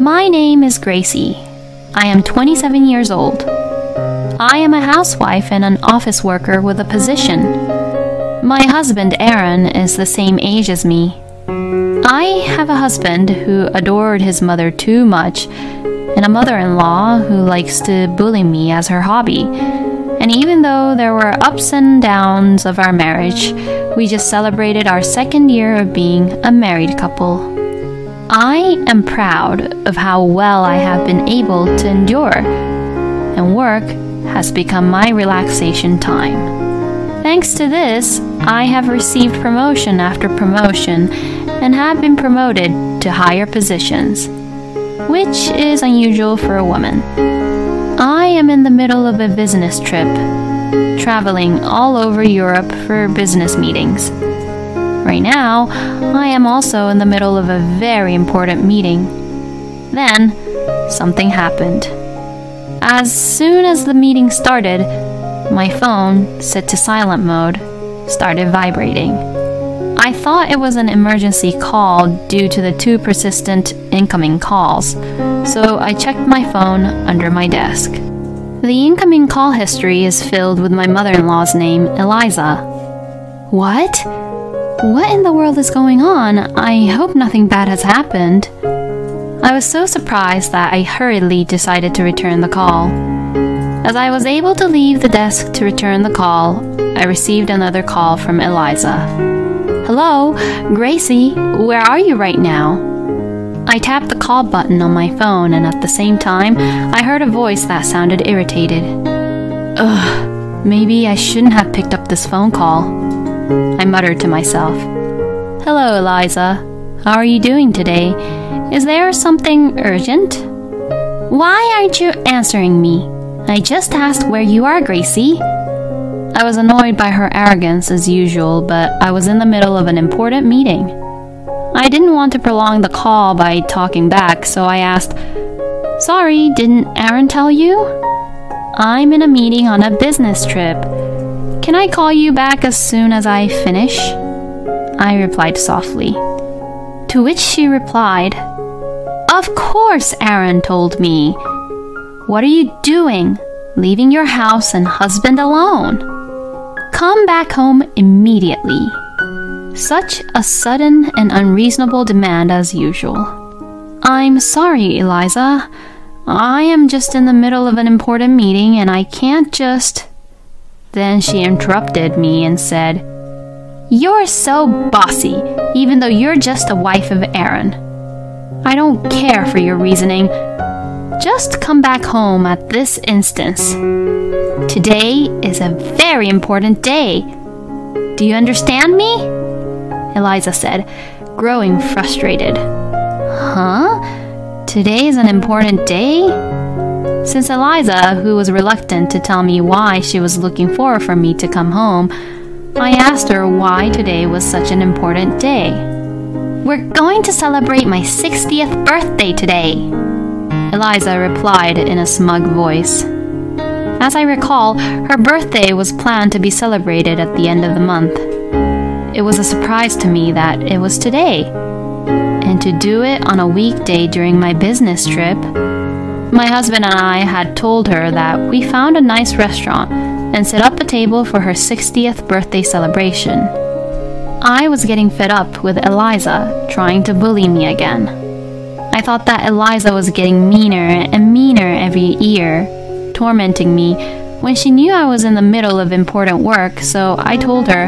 My name is Gracie. I am 27 years old. I am a housewife and an office worker with a position. My husband, Aaron, is the same age as me. I have a husband who adored his mother too much, and a mother-in-law who likes to bully me as her hobby. And even though there were ups and downs of our marriage, we just celebrated our second year of being a married couple. I am proud of how well I have been able to endure, and work has become my relaxation time. Thanks to this, I have received promotion after promotion and have been promoted to higher positions, which is unusual for a woman. I am in the middle of a business trip, traveling all over Europe for business meetings. Right now, I am also in the middle of a very important meeting. Then, something happened. As soon as the meeting started, my phone, set to silent mode, started vibrating. I thought it was an emergency call due to the two persistent incoming calls, so I checked my phone under my desk. The incoming call history is filled with my mother-in-law's name, Eliza. What? What in the world is going on? I hope nothing bad has happened. I was so surprised that I hurriedly decided to return the call. As I was able to leave the desk to return the call, I received another call from Eliza. Hello, Gracie, where are you right now? I tapped the call button on my phone, and at the same time, I heard a voice that sounded irritated. Ugh, maybe I shouldn't have picked up this phone call, I muttered to myself. Hello, Eliza. How are you doing today? Is there something urgent? Why aren't you answering me? I just asked where you are, Gracie. I was annoyed by her arrogance as usual, but I was in the middle of an important meeting. I didn't want to prolong the call by talking back, so I asked, Sorry, didn't Aaron tell you? I'm in a meeting on a business trip. Can I call you back as soon as I finish? I replied softly. To which she replied, Of course, Aaron told me. What are you doing, leaving your house and husband alone? Come back home immediately. Such a sudden and unreasonable demand as usual. I'm sorry, Eliza. I am just in the middle of an important meeting and I can't just... Then she interrupted me and said, You're so bossy, even though you're just a wife of Aaron. I don't care for your reasoning. Just come back home at this instance. Today is a very important day. Do you understand me? Eliza said, growing frustrated. Huh? Today is an important day? Since Eliza, who was reluctant to tell me why she was looking for me to come home, I asked her why today was such an important day. We're going to celebrate my 60th birthday today, Eliza replied in a smug voice. As I recall, her birthday was planned to be celebrated at the end of the month. It was a surprise to me that it was today, and to do it on a weekday during my business trip. My husband and I had told her that we found a nice restaurant and set up a table for her 60th birthday celebration. I was getting fed up with Eliza trying to bully me again. I thought that Eliza was getting meaner and meaner every year, tormenting me when she knew I was in the middle of important work, so I told her,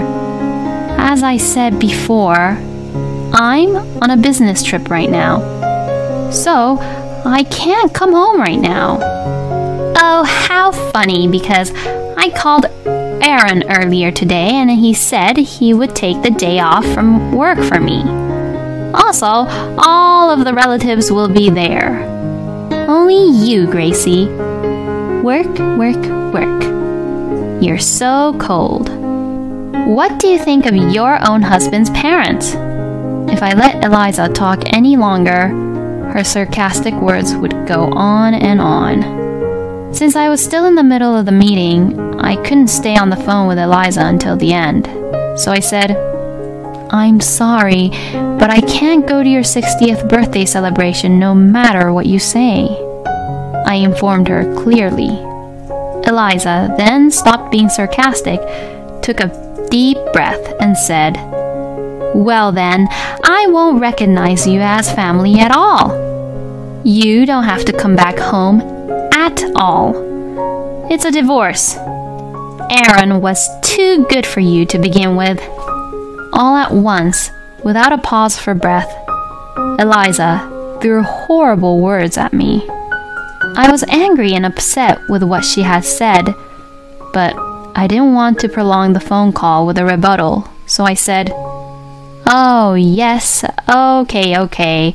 as I said before, I'm on a business trip right now, so I can't come home right now. Oh, how funny, because I called Aaron earlier today and he said he would take the day off from work for me. Also, all of the relatives will be there. Only you, Gracie. Work, work, work. You're so cold. What do you think of your own husband's parents? If I let Eliza talk any longer, her sarcastic words would go on and on. Since I was still in the middle of the meeting, I couldn't stay on the phone with Eliza until the end. So I said, I'm sorry, but I can't go to your 60th birthday celebration no matter what you say. I informed her clearly. Eliza then stopped being sarcastic, took a deep breath, and said, "Well then, I won't recognize you as family at all. You don't have to come back home at all. It's a divorce. Aaron was too good for you to begin with." All at once, without a pause for breath, Eliza threw horrible words at me. I was angry and upset with what she had said, but I didn't want to prolong the phone call with a rebuttal, so I said, "Oh, yes, okay.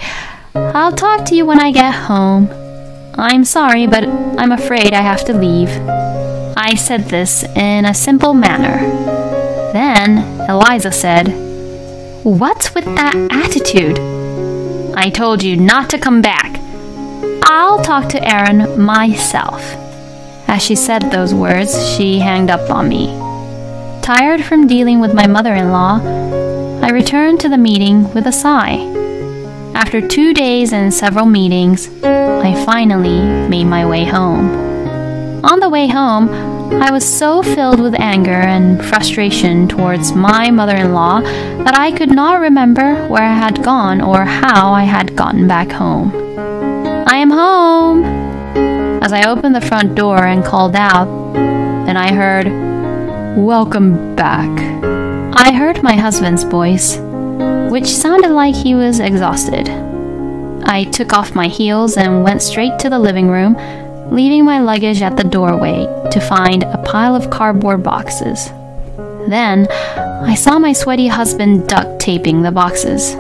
I'll talk to you when I get home. I'm sorry, but I'm afraid I have to leave." I said this in a simple manner. Then Eliza said, "What's with that attitude? I told you not to come back. I'll talk to Aaron myself." As she said those words, she hanged up on me. Tired from dealing with my mother-in-law, I returned to the meeting with a sigh. After 2 days and several meetings, I finally made my way home. On the way home, I was so filled with anger and frustration towards my mother-in-law that I could not remember where I had gone or how I had gotten back home. "I am home!" As I opened the front door and called out, then I heard, "Welcome back." I heard my husband's voice, which sounded like he was exhausted. I took off my heels and went straight to the living room, leaving my luggage at the doorway to find a pile of cardboard boxes. Then I saw my sweaty husband duct taping the boxes.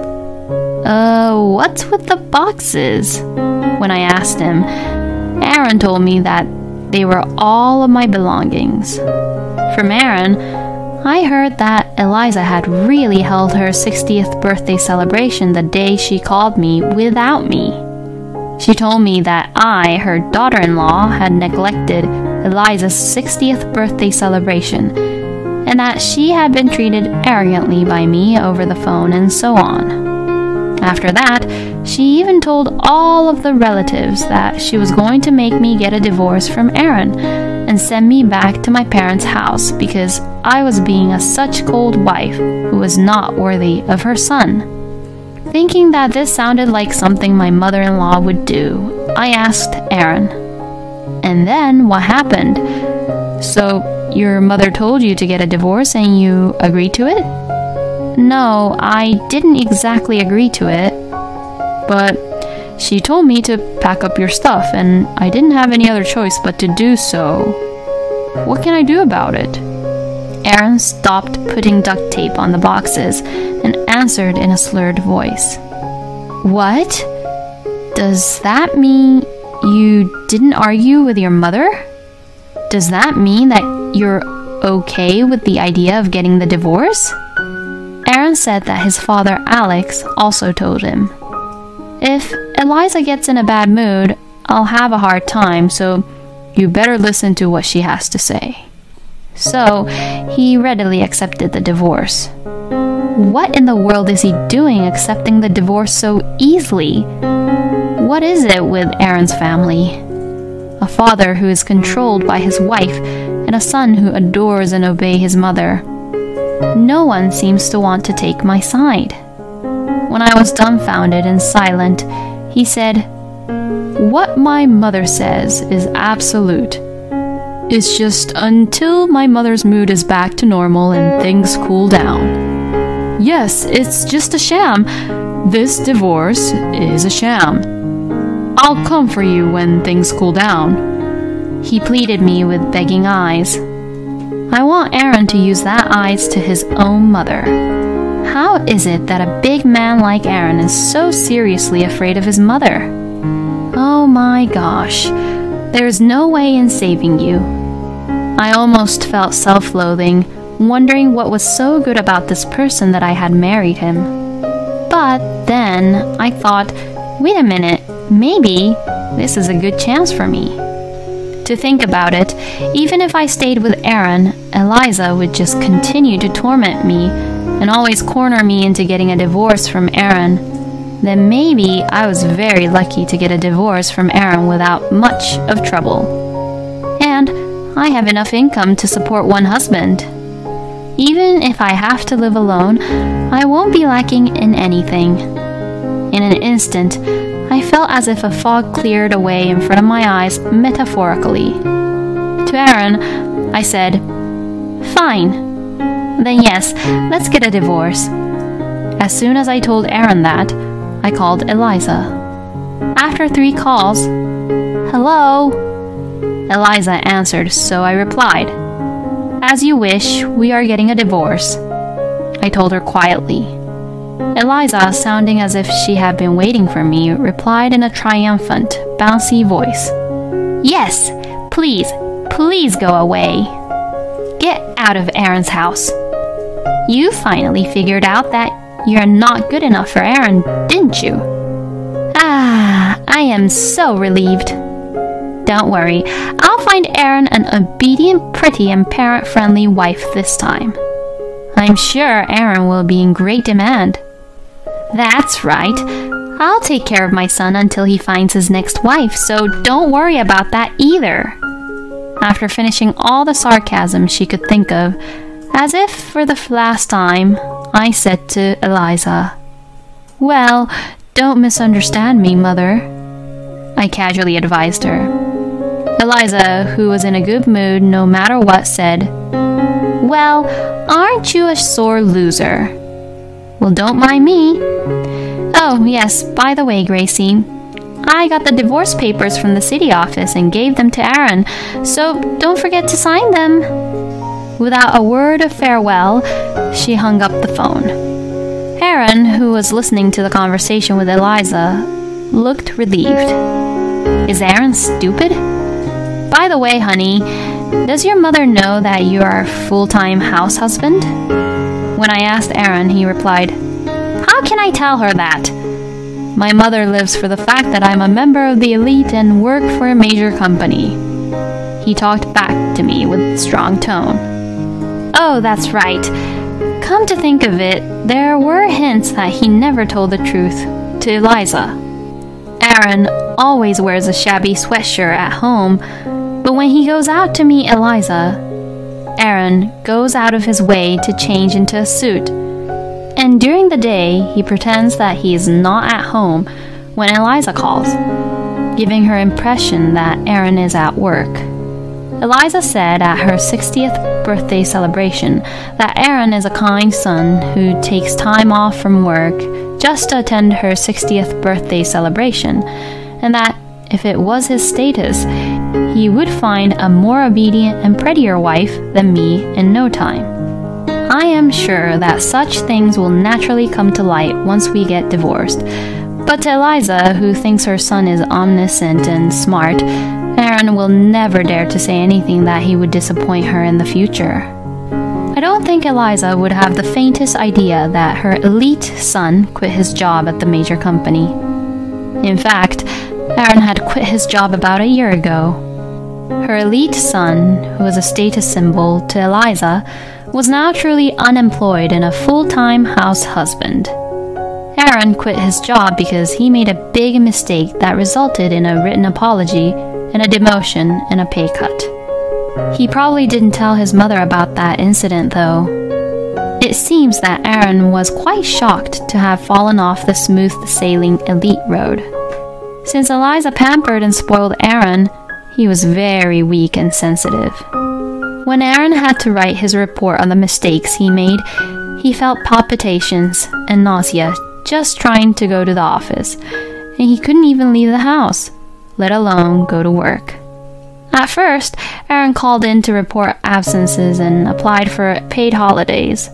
What's with the boxes?" When I asked him, Aaron told me that they were all of my belongings. From Aaron, I heard that Eliza had really held her 60th birthday celebration the day she called me without me. She told me that I, her daughter-in-law, had neglected Eliza's 60th birthday celebration, and that she had been treated arrogantly by me over the phone and so on. After that, she even told all of the relatives that she was going to make me get a divorce from Aaron and send me back to my parents' house because I was being a such cold wife who was not worthy of her son. Thinking that this sounded like something my mother-in-law would do, I asked Aaron, "And then what happened? So your mother told you to get a divorce and you agreed to it?" "No, I didn't exactly agree to it, but she told me to pack up your stuff and I didn't have any other choice but to do so. What can I do about it?" Aaron stopped putting duct tape on the boxes and answered in a slurred voice. "What? Does that mean you didn't argue with your mother? Does that mean that you're okay with the idea of getting the divorce?" Aaron said that his father Alex also told him, "If Eliza gets in a bad mood, I'll have a hard time, so you better listen to what she has to say." So he readily accepted the divorce. What in the world is he doing accepting the divorce so easily? What is it with Aaron's family? A father who is controlled by his wife and a son who adores and obeys his mother. No one seems to want to take my side. When I was dumbfounded and silent, he said, "What my mother says is absolute. It's just until my mother's mood is back to normal and things cool down. Yes, it's just a sham. This divorce is a sham. I'll come for you when things cool down." He pleaded me with begging eyes. I want Aaron to use that eyes to his own mother. How is it that a big man like Aaron is so seriously afraid of his mother? Oh my gosh, there is no way in saving you. I almost felt self-loathing, wondering what was so good about this person that I had married him. But then I thought, wait a minute, maybe this is a good chance for me. To think about it, even if I stayed with Aaron, Eliza would just continue to torment me and always corner me into getting a divorce from Aaron, then maybe I was very lucky to get a divorce from Aaron without much of trouble. And I have enough income to support one husband. Even if I have to live alone, I won't be lacking in anything. In an instant, I felt as if a fog cleared away in front of my eyes, metaphorically. To Aaron, I said, "Fine. Then yes, let's get a divorce." As soon as I told Aaron that, I called Eliza. After 3 calls, "Hello?" Eliza answered, so I replied, "As you wish, we are getting a divorce," I told her quietly. Eliza, sounding as if she had been waiting for me, replied in a triumphant, bouncy voice, "Yes, please go away. Get out of Aaron's house. You finally figured out that you're not good enough for Aaron, didn't you?" "Ah, I am so relieved. Don't worry, I'll find Aaron an obedient, pretty, and parent-friendly wife this time. I'm sure Aaron will be in great demand." "That's right. I'll take care of my son until he finds his next wife, so don't worry about that either." After finishing all the sarcasm she could think of, as if for the last time, I said to Eliza, "Well, don't misunderstand me, Mother," I casually advised her. Eliza, who was in a good mood no matter what, said, "Well, aren't you a sore loser?" "Well, don't mind me. Oh, yes, by the way, Gracie, I got the divorce papers from the city office and gave them to Aaron, so don't forget to sign them." Without a word of farewell, she hung up the phone. Aaron, who was listening to the conversation with Eliza, looked relieved. "Is Aaron stupid? By the way, honey, does your mother know that you are a full-time house husband?" When I asked Aaron, he replied, "How can I tell her that? My mother lives for the fact that I'm a member of the elite and work for a major company." He talked back to me with strong tone. "Oh, that's right. Come to think of it, there were hints that he never told the truth to Eliza. Aaron always wears a shabby sweatshirt at home, but when he goes out to meet Eliza, Aaron goes out of his way to change into a suit. And during the day, he pretends that he is not at home when Eliza calls, giving her impression that Aaron is at work. Eliza said at her 60th birthday celebration that Aaron is a kind son who takes time off from work just to attend her 60th birthday celebration, and that if it was his status, he would find a more obedient and prettier wife than me in no time. I am sure that such things will naturally come to light once we get divorced, but to Eliza, who thinks her son is omniscient and smart, Aaron will never dare to say anything that he would disappoint her in the future. I don't think Eliza would have the faintest idea that her elite son quit his job at the major company. In fact, Aaron had quit his job about a year ago. Her elite son, who was a status symbol to Eliza, was now truly unemployed and a full-time house husband. Aaron quit his job because he made a big mistake that resulted in a written apology and a demotion and a pay cut. He probably didn't tell his mother about that incident, though. It seems that Aaron was quite shocked to have fallen off the smooth-sailing elite road. Since Eliza pampered and spoiled Aaron, he was very weak and sensitive. When Aaron had to write his report on the mistakes he made, he felt palpitations and nausea just trying to go to the office, and he couldn't even leave the house, let alone go to work. At first, Aaron called in to report absences and applied for paid holidays,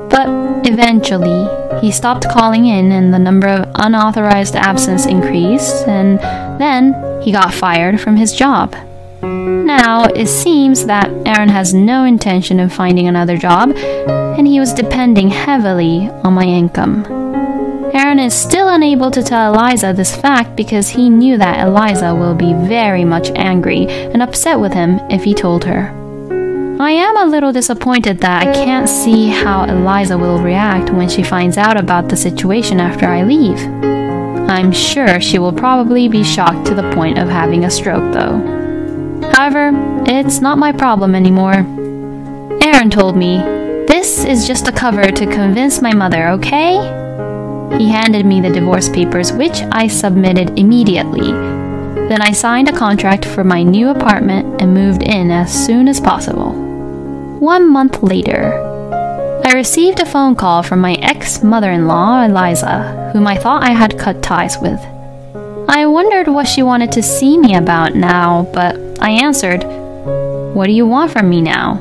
but eventually he stopped calling in and the number of unauthorized absence increased, and then he got fired from his job. Now, it seems that Aaron has no intention of finding another job, and he was depending heavily on my income. Aaron is still unable to tell Eliza this fact because he knew that Eliza will be very much angry and upset with him if he told her. I am a little disappointed that I can't see how Eliza will react when she finds out about the situation after I leave. I'm sure she will probably be shocked to the point of having a stroke, though. However, it's not my problem anymore. Aaron told me, "This is just a cover to convince my mother, okay?" He handed me the divorce papers, which I submitted immediately. Then I signed a contract for my new apartment and moved in as soon as possible. 1 month later, I received a phone call from my ex-mother-in-law, Eliza, whom I thought I had cut ties with. I wondered what she wanted to see me about now, but I answered, "What do you want from me now?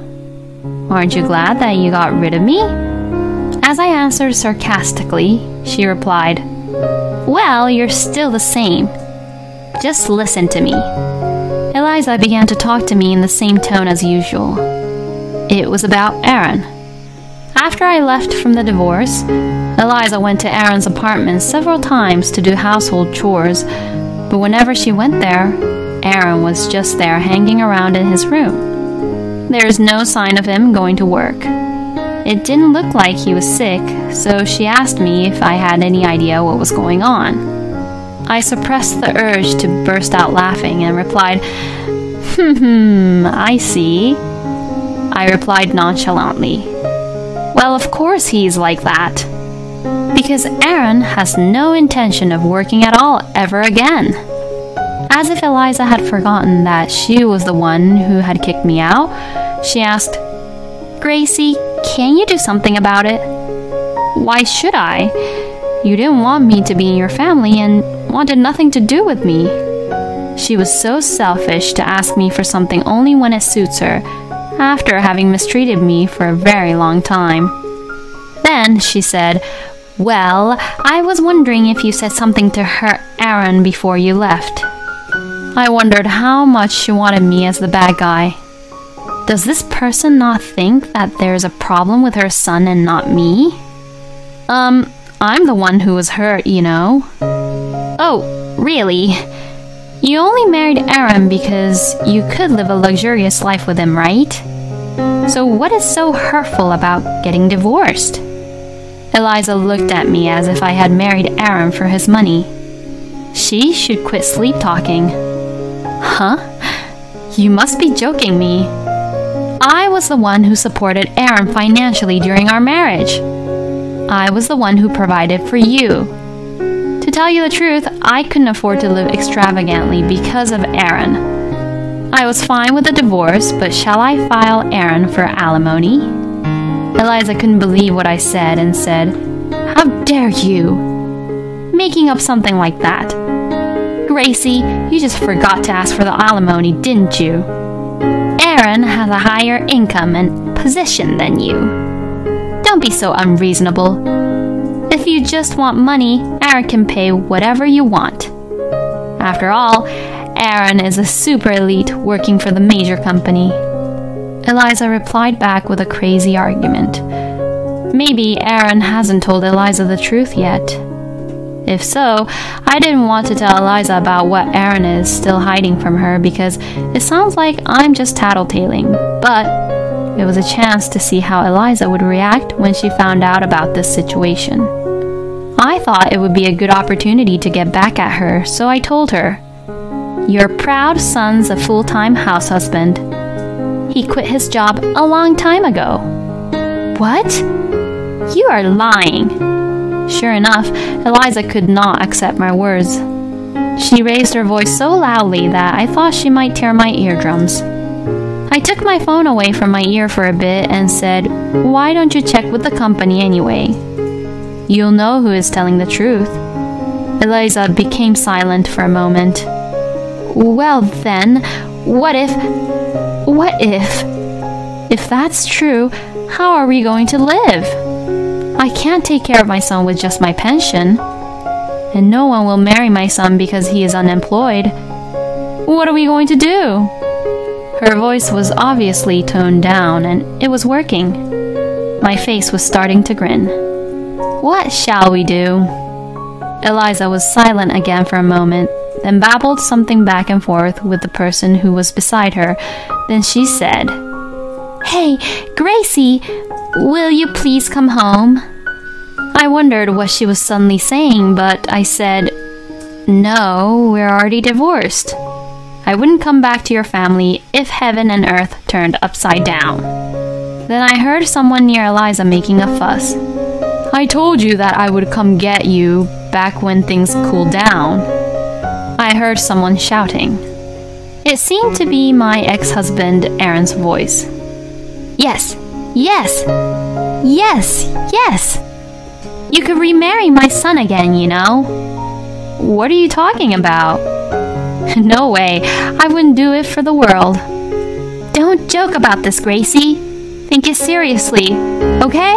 Aren't you glad that you got rid of me?" As I answered sarcastically, she replied, "Well, you're still the same. Just listen to me." Eliza began to talk to me in the same tone as usual. It was about Aaron. After I left from the divorce, Eliza went to Aaron's apartment several times to do household chores, but whenever she went there, Aaron was just there hanging around in his room. There is no sign of him going to work. It didn't look like he was sick, so she asked me if I had any idea what was going on. I suppressed the urge to burst out laughing and replied, I see." I replied nonchalantly, "Well, of course he's like that. Because Aaron has no intention of working at all ever again." As if Eliza had forgotten that she was the one who had kicked me out, she asked, "Gracie, can you do something about it?" "Why should I? You didn't want me to be in your family and wanted nothing to do with me." She was so selfish to ask me for something only when it suits her, after having mistreated me for a very long time. Then she said, "Well, I was wondering if you said something to hurt Aaron before you left." I wondered how much she wanted me as the bad guy. Does this person not think that there's a problem with her son and not me? I'm the one who was hurt, you know. "Oh, really? You only married Aaron because you could live a luxurious life with him, right? So what is so hurtful about getting divorced?" Eliza looked at me as if I had married Aaron for his money. She should quit sleep talking. Huh? You must be joking me. I was the one who supported Aaron financially during our marriage. I was the one who provided for you. To tell you the truth, I couldn't afford to live extravagantly because of Aaron. I was fine with the divorce, but shall I file Aaron for alimony? Eliza couldn't believe what I said and said, "How dare you? Making up something like that. Gracie, you just forgot to ask for the alimony, didn't you? Aaron has a higher income and position than you. Don't be so unreasonable. If you just want money, Aaron can pay whatever you want. After all, Aaron is a super elite working for the major company." Eliza replied back with a crazy argument. Maybe Aaron hasn't told Eliza the truth yet. If so, I didn't want to tell Eliza about what Aaron is still hiding from her because it sounds like I'm just tattletaling, but it was a chance to see how Eliza would react when she found out about this situation. I thought it would be a good opportunity to get back at her, so I told her, "Your proud son's a full-time house husband. He quit his job a long time ago." "What? You are lying." Sure enough, Eliza could not accept my words. She raised her voice so loudly that I thought she might tear my eardrums. I took my phone away from my ear for a bit and said, "Why don't you check with the company anyway? You'll know who is telling the truth." Eliza became silent for a moment. "Well then, what if... If that's true, how are we going to live? I can't take care of my son with just my pension. And no one will marry my son because he is unemployed. What are we going to do?" Her voice was obviously toned down, and it was working. My face was starting to grin. "What shall we do?" Eliza was silent again for a moment, then babbled something back and forth with the person who was beside her. Then she said, Hey, Gracie, will you please come home? I wondered what she was suddenly saying, but I said, no, we're already divorced. I wouldn't come back to your family if heaven and earth turned upside down. Then I heard someone near Eliza making a fuss. I told you that I would come get you back when things cooled down. I heard someone shouting. It seemed to be my ex-husband Aaron's voice. Yes, yes, yes, yes. You could remarry my son again, you know. What are you talking about? No way, I wouldn't do it for the world. Don't joke about this, Gracie. Think it seriously, okay?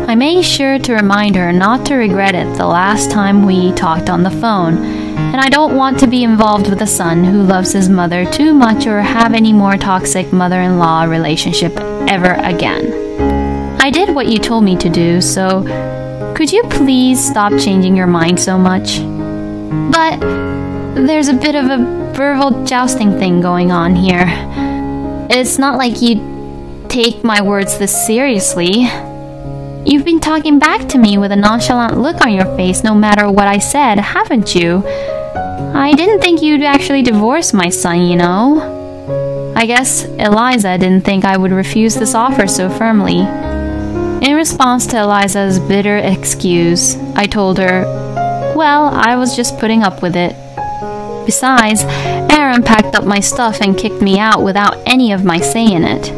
I made sure to remind her not to regret it the last time we talked on the phone, and I don't want to be involved with a son who loves his mother too much or have any more toxic mother-in-law relationship ever again. I did what you told me to do, so could you please stop changing your mind so much? But there's a bit of a verbal jousting thing going on here. It's not like you take my words this seriously. You've been talking back to me with a nonchalant look on your face no matter what I said, haven't you? I didn't think you'd actually divorce my son, you know. I guess Eliza didn't think I would refuse this offer so firmly. In response to Eliza's bitter excuse, I told her, well, I was just putting up with it. Besides, Aaron packed up my stuff and kicked me out without any of my say in it.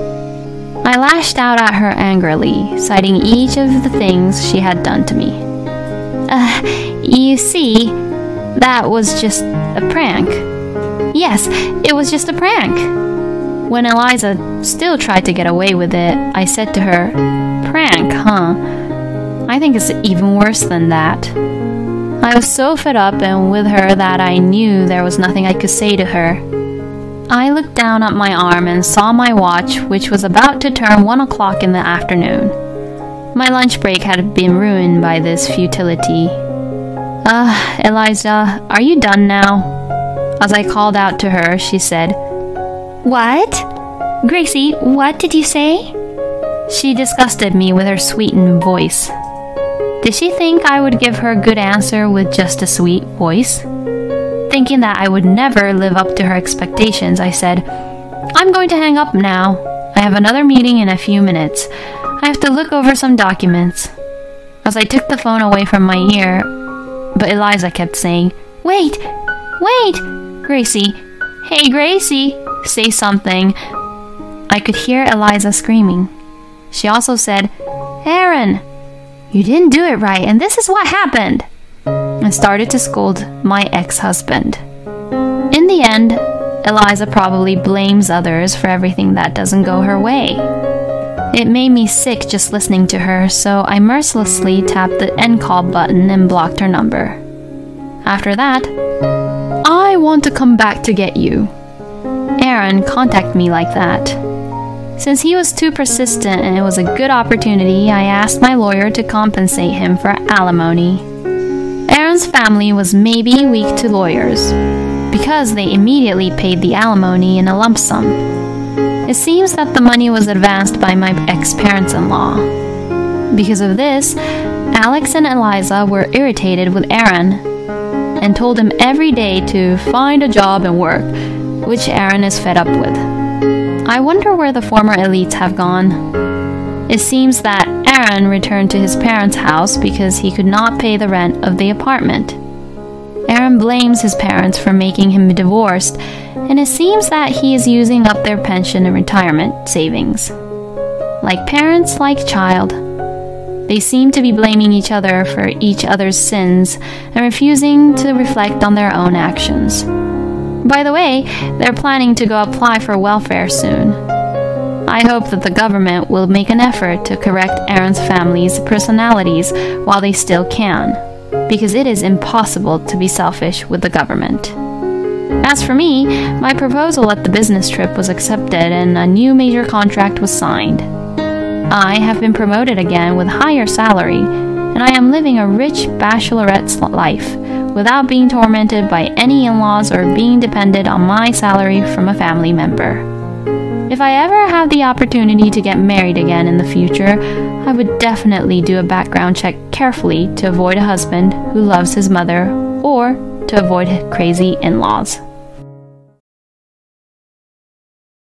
I lashed out at her angrily, citing each of the things she had done to me. You see, that was just a prank. Yes, it was just a prank. When Eliza still tried to get away with it, I said to her, prank, huh? I think it's even worse than that. I was so fed up and with her that I knew there was nothing I could say to her. I looked down at my arm and saw my watch, which was about to turn 1 o'clock in the afternoon. My lunch break had been ruined by this futility. Eliza, are you done now? As I called out to her, she said, What? Gracie, what did you say? She disgusted me with her sweetened voice. Did she think I would give her a good answer with just a sweet voice? Thinking that I would never live up to her expectations, I said, I'm going to hang up now. I have another meeting in a few minutes. I have to look over some documents. As I took the phone away from my ear, but Eliza kept saying, Wait! Gracie! Hey, Gracie! Say something. I could hear Eliza screaming. She also said, Aaron! You didn't do it right, and this is what happened! And started to scold my ex-husband. In the end, Eliza probably blames others for everything that doesn't go her way. It made me sick just listening to her, so I mercilessly tapped the end call button and blocked her number. After that, I want to come back to get you. Aaron contacted me like that. Since he was too persistent and it was a good opportunity, I asked my lawyer to compensate him for alimony. Aaron's family was maybe weak to lawyers, because they immediately paid the alimony in a lump sum. It seems that the money was advanced by my ex-parents-in-law. Because of this, Alex and Eliza were irritated with Aaron and told him every day to find a job and work, which Aaron is fed up with. I wonder where the former elites have gone. It seems that Aaron returned to his parents' house because he could not pay the rent of the apartment. Aaron blames his parents for making him divorced, and it seems that he is using up their pension and retirement savings. Like parents, like child. They seem to be blaming each other for each other's sins and refusing to reflect on their own actions. By the way, they're planning to go apply for welfare soon. I hope that the government will make an effort to correct Aaron's family's personalities while they still can, because it is impossible to be selfish with the government. As for me, my proposal at the business trip was accepted and a new major contract was signed. I have been promoted again with higher salary, and I am living a rich bachelorette's life without being tormented by any in-laws or being dependent on my salary from a family member. If I ever have the opportunity to get married again in the future, I would definitely do a background check carefully to avoid a husband who loves his mother or to avoid crazy in-laws.